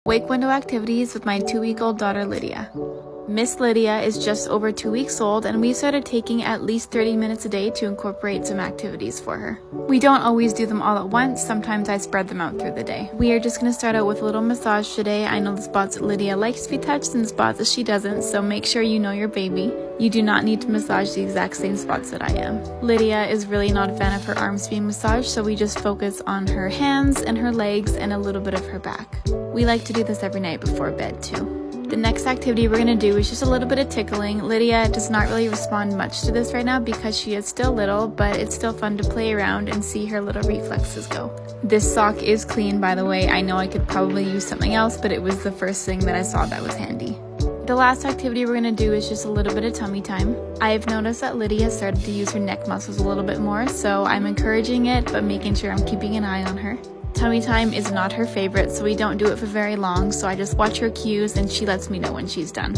Wake window activities with my 2-week-old daughter Lydia. Miss Lydia is just over 2 weeks old, and we started taking at least 30 minutes a day to incorporate some activities for her. We don't always do them all at once, sometimes I spread them out through the day. We are just going to start out with a little massage today. I know the spots that Lydia likes to be touched and the spots that she doesn't, so make sure you know your baby. You do not need to massage the exact same spots that I am. Lydia is really not a fan of her arms being massaged, so we just focus on her hands and her legs and a little bit of her back. We like to do this every night before bed too. The next activity we're going to do is just a little bit of tickling. Lydia does not really respond much to this right now because she is still little, but it's still fun to play around and see her little reflexes go. This sock is clean, by the way. I know I could probably use something else, but it was the first thing that I saw that was handy. The last activity we're going to do is just a little bit of tummy time. I've noticed that Lydia started to use her neck muscles a little bit more, so I'm encouraging it, but making sure I'm keeping an eye on her. Tummy time is not her favorite, so we don't do it for very long, so I just watch her cues and she lets me know when she's done.